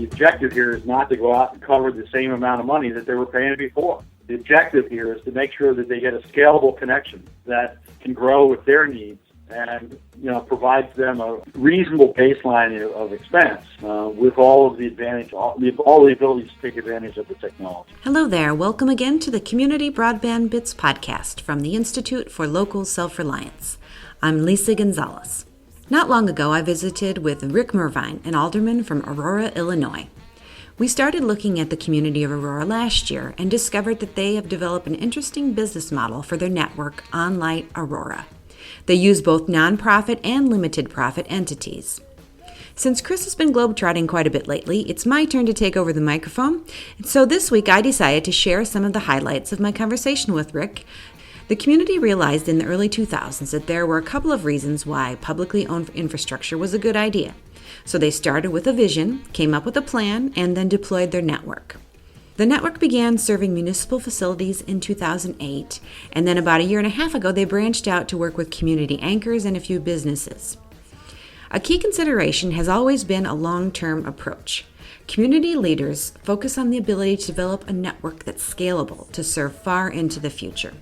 The objective here is not to go out and cover the same amount of money that they were paying before. The objective here is to make sure that they get a scalable connection that can grow with their needs and provides them a reasonable baseline of expense with all of the advantage, all the abilities to take advantage of the technology. Hello there. Welcome again to the Community Broadband Bits podcast from the Institute for Local Self-Reliance. I'm Lisa Gonzalez. Not long ago, I visited with Rick Mervine, an alderman from Aurora, Illinois. We started looking at the community of Aurora last year and discovered that they have developed an interesting business model for their network, OnLight Aurora. They use both nonprofit and limited profit entities. Since Chris has been globetrotting quite a bit lately, it's my turn to take over the microphone. And so this week I decided to share some of the highlights of my conversation with Rick. The community realized in the early 2000s that there were a couple of reasons why publicly owned infrastructure was a good idea. So they started with a vision, came up with a plan, and then deployed their network. The network began serving municipal facilities in 2008, and then about a year and a half ago, they branched out to work with community anchors and a few businesses. A key consideration has always been a long-term approach. Community leaders focus on the ability to develop a network that's scalable to serve far into the future.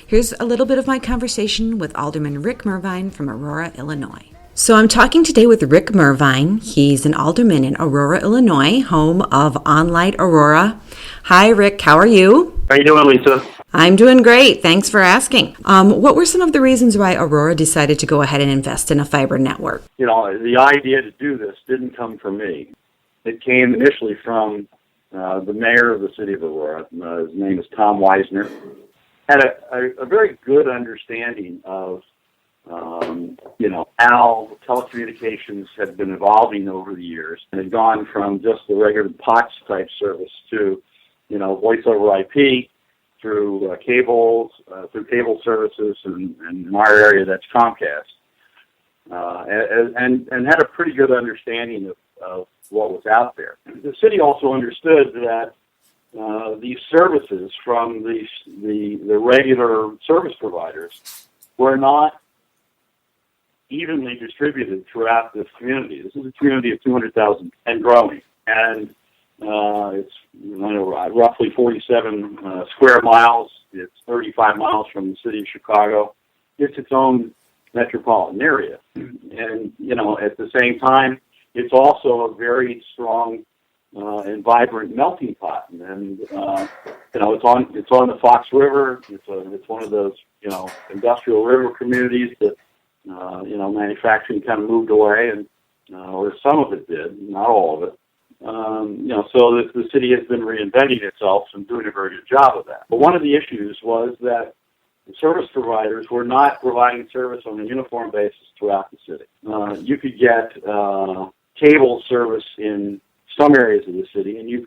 Here's a little bit of my conversation with Alderman Rick Mervine from Aurora, Illinois. So I'm talking today with Rick Mervine. He's an alderman in Aurora, Illinois, home of OnLight Aurora. Hi, Rick. How are you? How are you doing, Lisa? I'm doing great. Thanks for asking. What were some of the reasons why Aurora decided to go ahead and invest in a fiber network? The idea to do this didn't come from me. It came initially from the mayor of the city of Aurora. His name is Tom Weisner. Had a very good understanding of how telecommunications had been evolving over the years and had gone from just the regular POTS type service to, voice over IP through cable services, and in our area that's Comcast, and had a pretty good understanding of what was out there. The city also understood that these services from the regular service providers were not evenly distributed throughout this community. This is a community of 200,000 and growing, and it's roughly 47 square miles. It's 35 miles from the city of Chicago. It's its own metropolitan area, and at the same time, it's also a very strong and vibrant melting pot, and it's on the Fox River. It's one of those industrial river communities that manufacturing kind of moved away, and or some of it did, not all of it. So the city has been reinventing itself and doing a very good job of that. But one of the issues was that the service providers were not providing service on a uniform basis throughout the city. You could get cable service in some areas of the city, and you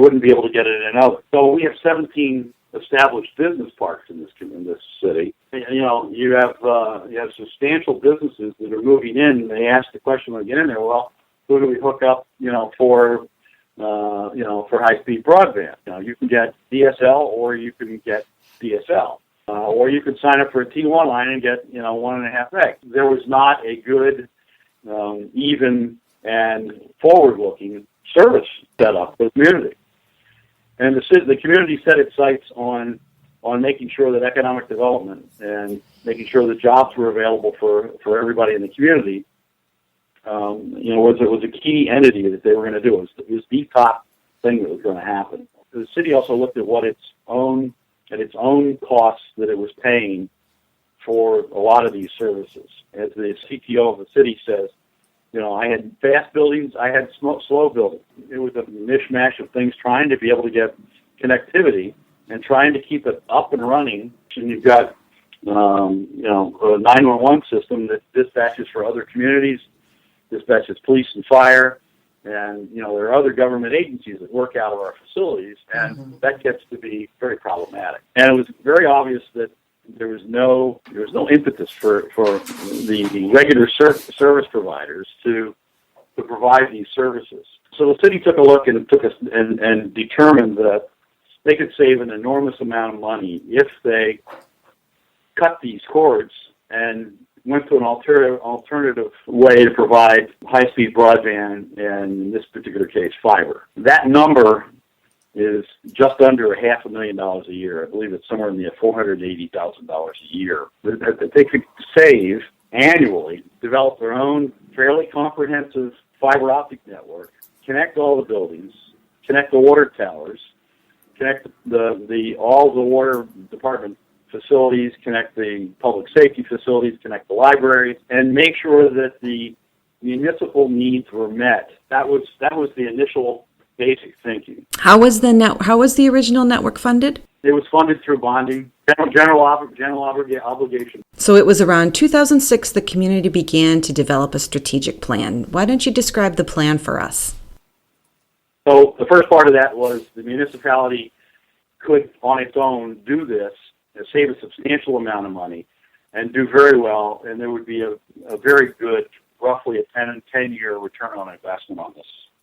wouldn't be able to get it in others. So we have 17 established business parks in this city. You have substantial businesses that are moving in. And they ask the question when they get in there, well, who do we hook up, for high-speed broadband? You can get DSL, or you can get DSL, or you could sign up for a T1 line and get 1.5 meg. There was not a good, even and forward-looking service set up for the community. And the community set its sights on making sure that economic development and making sure that jobs were available for everybody in the community, was a key entity that they were going to do. It was the top thing that was going to happen. The city also looked at its own costs that it was paying for a lot of these services. As the CTO of the city says, I had fast buildings, I had slow buildings. It was a mishmash of things trying to be able to get connectivity and trying to keep it up and running. And you've got, a 911 system that dispatches for other communities, dispatches police and fire, and, there are other government agencies that work out of our facilities, and that gets to be very problematic. And it was very obvious that there was no impetus for the regular service providers to provide these services. So the city took a look and and determined that they could save an enormous amount of money if they cut these cords and went to an alternative way to provide high-speed broadband, and in this particular case, fiber. That number is just under $500,000 a year. I believe it's somewhere in the $480,000 a year that they could save annually, develop their own fairly comprehensive fiber optic network, connect all the buildings, connect the water towers, connect all the water department facilities, connect the public safety facilities, connect the libraries, and make sure that the municipal needs were met. That was the initial basic thinking. How was the original network funded? It was funded through bonding, general obligation. So it was around 2006 the community began to develop a strategic plan. Why don't you describe the plan for us? So the first part of that was the municipality could, on its own, do this and save a substantial amount of money and do very well, and there would be a very good, roughly a 10-year return on investment on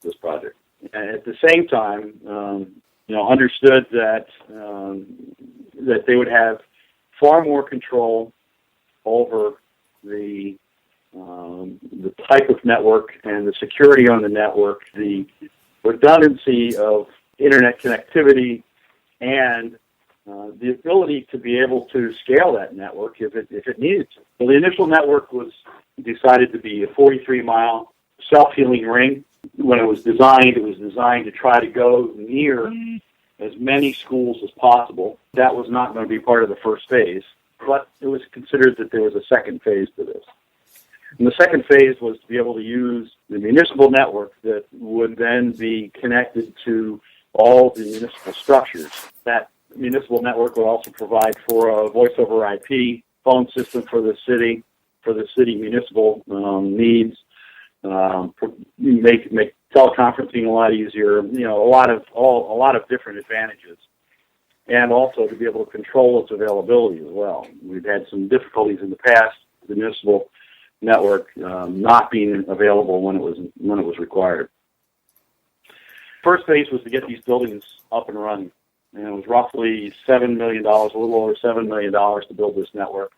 this project. And at the same time, understood that they would have far more control over the type of network and the security on the network, the redundancy of internet connectivity, and the ability to be able to scale that network if it needed to. So the initial network was decided to be a 43-mile self-healing ring. When it was designed to try to go near as many schools as possible. That was not going to be part of the first phase, but it was considered that there was a second phase to this. And the second phase was to be able to use the municipal network that would then be connected to all the municipal structures. That municipal network would also provide for a voice over IP phone system for the city municipal needs. Make teleconferencing a lot easier. A lot of different advantages, and also to be able to control its availability as well. We've had some difficulties in the past. The municipal network not being available when it was required. First phase was to get these buildings up and running, and it was roughly $7 million, a little over $7 million to build this network.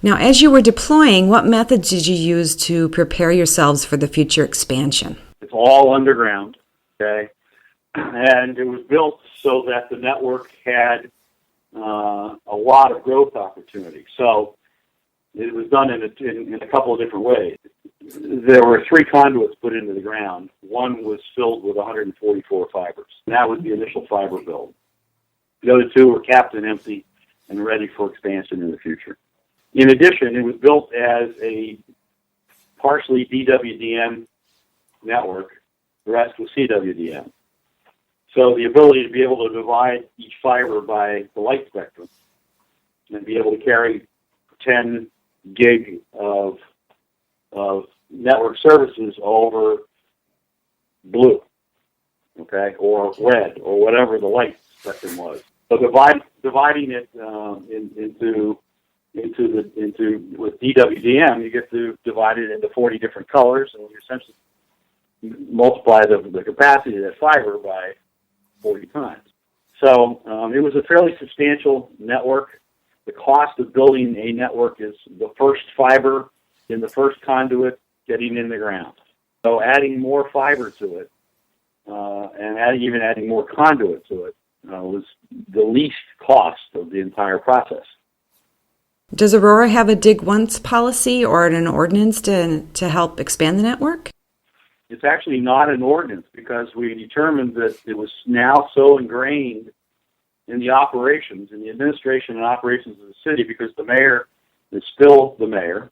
Now, as you were deploying, what methods did you use to prepare yourselves for the future expansion? It's all underground, okay? And it was built so that the network had a lot of growth opportunity. So it was done in a couple of different ways. There were 3 conduits put into the ground. One was filled with 144 fibers. And that was the initial fiber build. The other 2 were capped and empty and ready for expansion in the future. In addition, it was built as a partially DWDM network. The rest was CWDM. So the ability to be able to divide each fiber by the light spectrum and be able to carry 10 gig of network services over blue, okay, or red, or whatever the light spectrum was. So dividing it with DWDM, you get to divide it into 40 different colors, and you essentially multiply the capacity of that fiber by 40 times. So it was a fairly substantial network. The cost of building a network is the first fiber in the first conduit getting in the ground. So adding more fiber to it, and adding more conduit to it, was the least cost of the entire process. Does Aurora have a dig once policy or an ordinance to help expand the network? It's actually not an ordinance because we determined that it was now so ingrained in the operations, in the administration and operations of the city, because the mayor is still the mayor.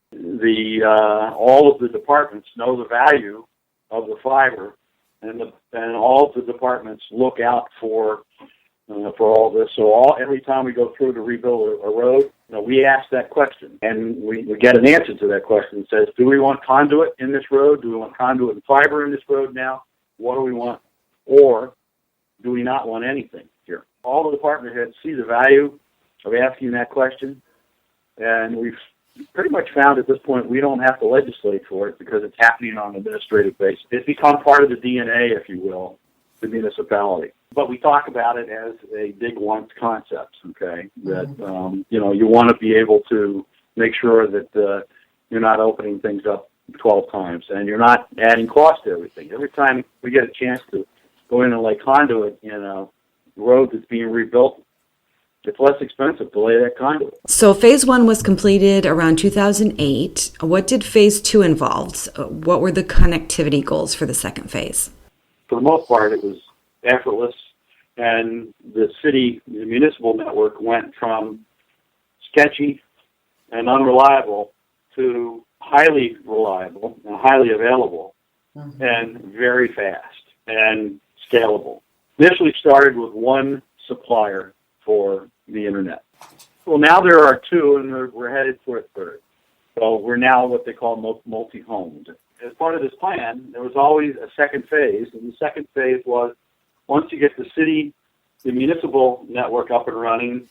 All of the departments know the value of the fiber, and all of the departments look out for all this. So every time we go through to rebuild a road, we ask that question, and we get an answer to that question. It says, do we want conduit in this road? Do we want conduit and fiber in this road now? What do we want? Or do we not want anything here? All the department heads see the value of asking that question, and we've pretty much found at this point we don't have to legislate for it because it's happening on an administrative basis. It's become part of the DNA, if you will, the municipality. But we talk about it as a dig once concept, okay? That, you want to be able to make sure that, You're not opening things up 12 times, and you're not adding cost to everything. Every time we get a chance to go in and lay conduit in a road that's being rebuilt, it's less expensive to lay that conduit. So phase 1 was completed around 2008. What did phase 2 involve? What were the connectivity goals for the second phase? For the most part, it was effortless, and the municipal network went from sketchy and unreliable to highly reliable and highly available and very fast and scalable. Initially started with one supplier for the internet. Well, now there are two, and we're headed for a third. So we're now what they call multi-homed. As part of this plan, there was always a second phase, and the second phase was once you get the municipal network up and running,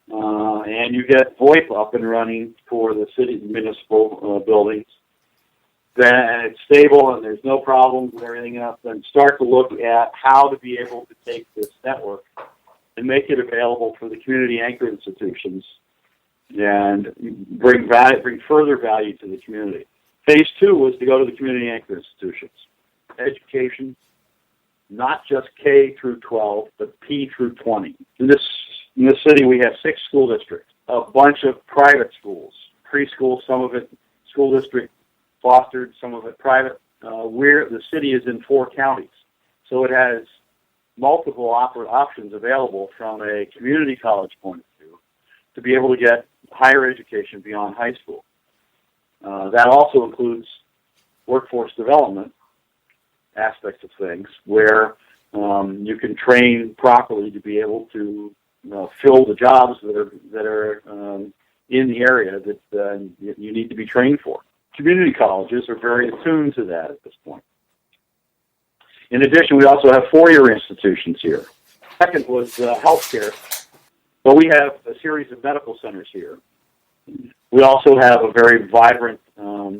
and you get VoIP up and running for the city municipal buildings, then it's stable and there's no problems with everything else, then start to look at how to be able to take this network and make it available for the community anchor institutions and bring further value to the community. Phase 2 was to go to the community anchor institutions. Education, not just K through 12, but P through 20. In this city, we have 6 school districts, a bunch of private schools, preschool, some of it school district fostered, some of it private. The city is in 4 counties, so it has multiple options available from a community college point of view to be able to get higher education beyond high school. That also includes workforce development aspects of things where you can train properly to be able to fill the jobs that are in the area that you need to be trained for. Community colleges are very attuned to that at this point. In addition, we also have four-year institutions here. Second was healthcare. So we have a series of medical centers here. We also have a very vibrant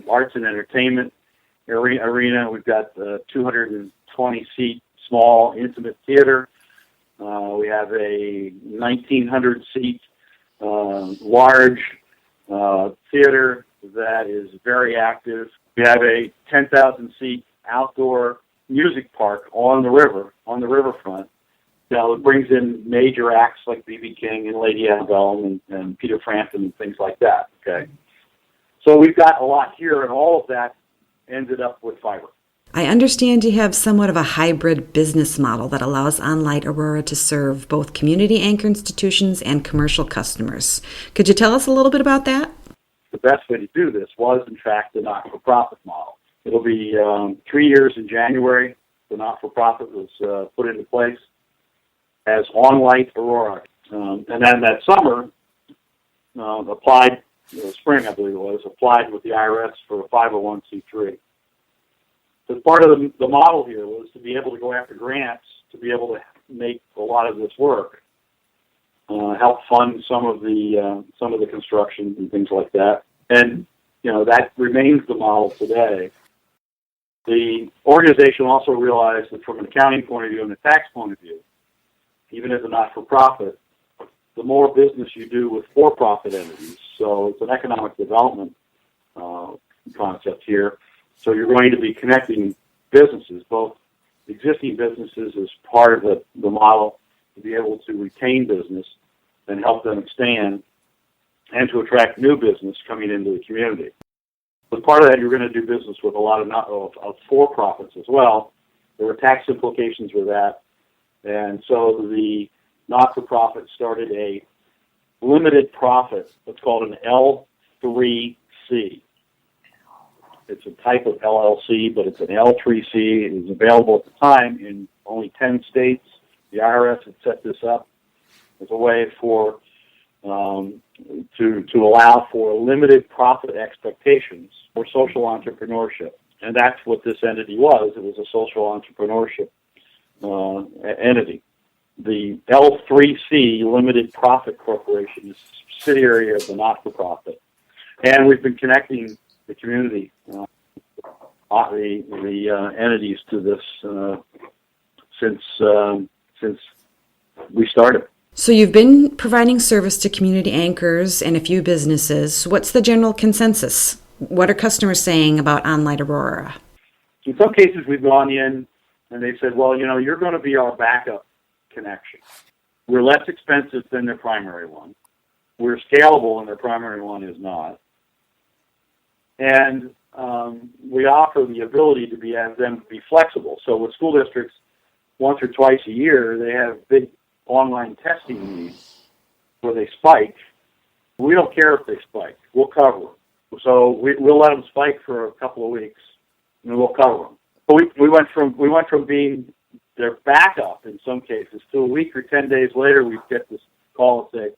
arts and entertainment arena. We've got a 220-seat small intimate theater. We have a 1,900-seat large theater that is very active. We have a 10,000-seat outdoor music park on the riverfront. It brings in major acts like B.B. King and Lady Annabelle and Peter Frampton and things like that. Okay, so we've got a lot here, and all of that ended up with fiber. I understand you have somewhat of a hybrid business model that allows OnLight Aurora to serve both community anchor institutions and commercial customers. Could you tell us a little bit about that? The best way to do this was, in fact, the not-for-profit model. It'll be 3 years in January. The not-for-profit was put into place as OnLight Aurora. And then that summer, applied, spring I believe it was, applied with the IRS for a 501c3. So part of the model here was to be able to go after grants, to be able to make a lot of this work, help fund some of the construction and things like that. And, that remains the model today. The organization also realized that from an accounting point of view and a tax point of view, even as a not-for-profit, the more business you do with for-profit entities, so it's an economic development concept here. So you're going to be connecting businesses, both existing businesses as part of the model to be able to retain business and help them expand and to attract new business coming into the community. As part of that, you're going to do business with a lot of for-profits as well. There were tax implications with that. And so the not-for-profit started a limited profit, what's called an L3C. It's a type of LLC, but it's an L3C. It was available at the time in only 10 states. The IRS had set this up as a way for to allow for limited profit expectations for social entrepreneurship. And that's what this entity was. It was a social entrepreneurship entity. The L3C, Limited Profit Corporation, is a subsidiary of the not-for-profit. And we've been connecting the community, the entities to this since we started. So you've been providing service to community anchors and a few businesses. What's the general consensus? What are customers saying about OnLight Aurora? In some cases, we've gone in and they said, well, you're going to be our backup connection. We're less expensive than their primary one. We're scalable and their primary one is not. And we offer the ability to have them be flexible. So with school districts, once or twice a year, they have big online testing needs where they spike. We don't care if they spike. We'll cover them. So we'll let them spike for a couple of weeks, and we'll cover them. But we went from being their backup in some cases to a week or 10 days later, we get this call and say,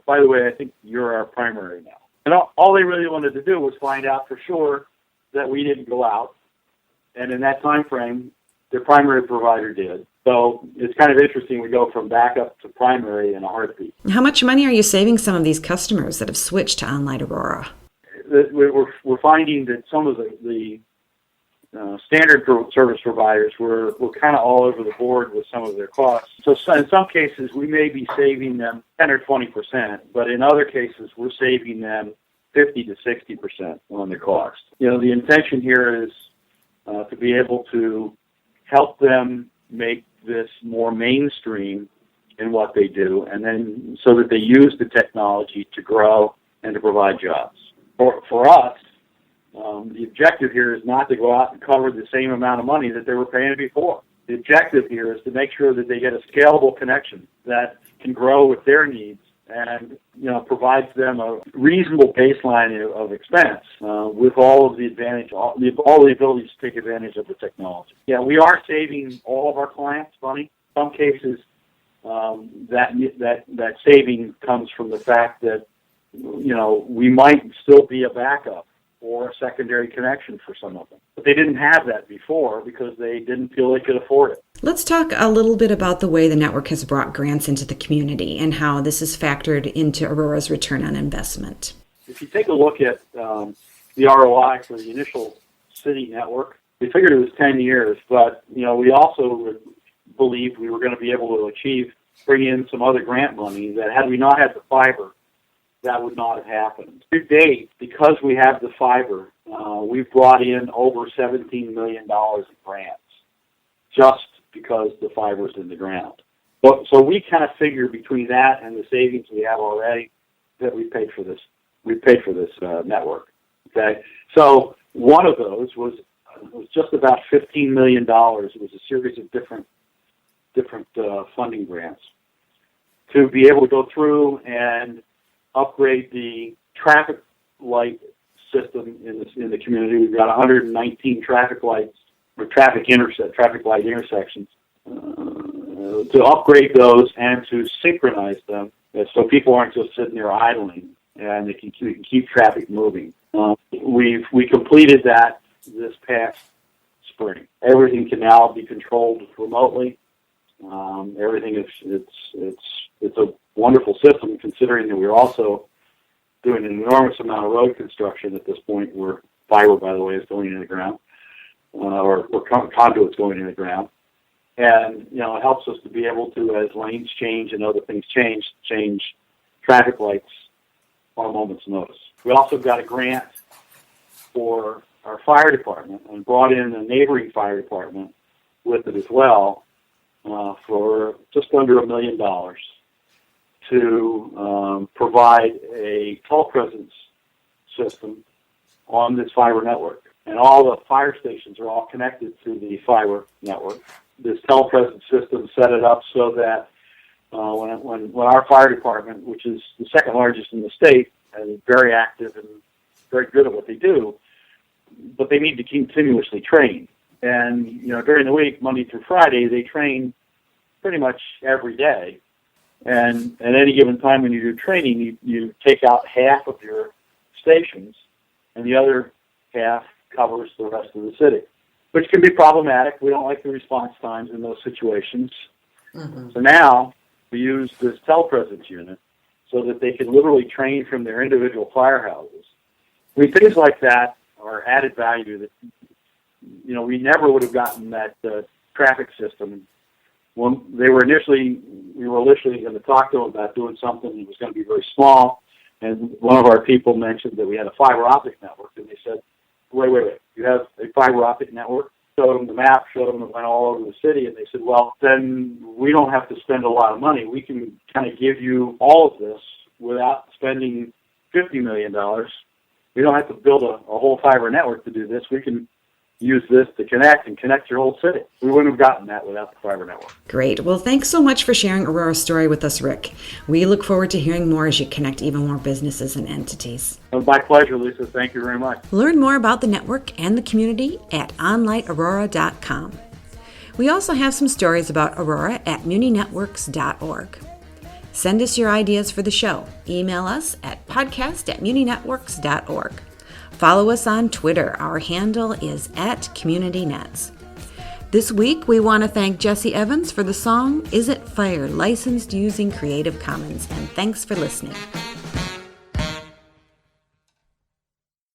by the way, I think you're our primary now. And all they really wanted to do was find out for sure that we didn't go out. And in that time frame, their primary provider did. So it's kind of interesting. We go from backup to primary in a heartbeat. How much money are you saving some of these customers that have switched to OnLight Aurora? We're finding that some of the standard service providers were kind of all over the board with some of their costs. So in some cases, we may be saving them 10 or 20%, but in other cases, we're saving them 50 to 60% on the cost. The intention here is to be able to help them make this more mainstream in what they do, and then so that they use the technology to grow and to provide jobs. For us, the objective here is not to go out and cover the same amount of money that they were paying before. The objective here is to make sure that they get a scalable connection that can grow with their needs and provides them a reasonable baseline of expense with all of the advantage, all the abilities to take advantage of the technology. Yeah, we are saving all of our clients money. In some cases, that saving comes from the fact that we might still be a backup or a secondary connection for some of them. But they didn't have that before because they didn't feel they could afford it. Let's talk a little bit about the way the network has brought grants into the community and how this is factored into Aurora's return on investment. If you take a look at the ROI for the initial city network, we figured it was 10 years, but we also believed we were going to be able to bring in some other grant money that had we not had the fiber, that would not have happened. To date, because we have the fiber, we've brought in over $17 million in grants just because the fiber's in the ground. So we kind of figure between that and the savings we have already that we paid for this. We paid for this network. Okay, so one of those was just about $15 million. It was a series of different funding grants to be able to go through and upgrade the traffic light system in the community. We've got 119 traffic lights or traffic light intersections to upgrade those and to synchronize them so people aren't just sitting there idling and they can keep traffic moving. We completed that this past spring. Everything can now be controlled remotely. Everything it's a wonderful system, considering that we're also doing an enormous amount of road construction at this point, where fiber, by the way, is going in the ground, or conduits going in the ground. And, it helps us to be able to, as lanes change and other things change traffic lights on a moment's notice. We also got a grant for our fire department and brought in a neighboring fire department with it as well for just under $1 million to provide a toll presence system on this fiber network. And all the fire stations are all connected to the fiber network. This toll presence system set it up so that when our fire department, which is the second largest in the state and very active and very good at what they do, but they need to continuously train. And, during the week, Monday through Friday, they train pretty much every day. And at any given time when you do training, you take out half of your stations, and the other half covers the rest of the city, which can be problematic. We don't like the response times in those situations. Mm-hmm. So now we use this telepresence unit so that they can literally train from their individual firehouses. Things like that are added value that, we never would have gotten that traffic system. When we were initially going to talk to them about doing something that was going to be very small, And one of our people mentioned that we had a fiber optic network, and they said, wait, you have a fiber optic network? Showed them the map, showed them it went all over the city, and they said, well, then we don't have to spend a lot of money. We can kind of give you all of this without spending $50 million. We don't have to build a whole fiber network to do this. We can use this to connect your whole city. We wouldn't have gotten that without the fiber network. Great. Well, thanks so much for sharing Aurora's story with us, Rick. We look forward to hearing more as you connect even more businesses and entities. It was my pleasure, Lisa. Thank you very much. Learn more about the network and the community at onlightaurora.com. We also have some stories about Aurora at muninetworks.org. Send us your ideas for the show. Email us at podcast@muninetworks.org. Follow us on Twitter. Our handle is @CommunityNets. This week, we want to thank Jesse Evans for the song Is It Fire, licensed using Creative Commons, and thanks for listening.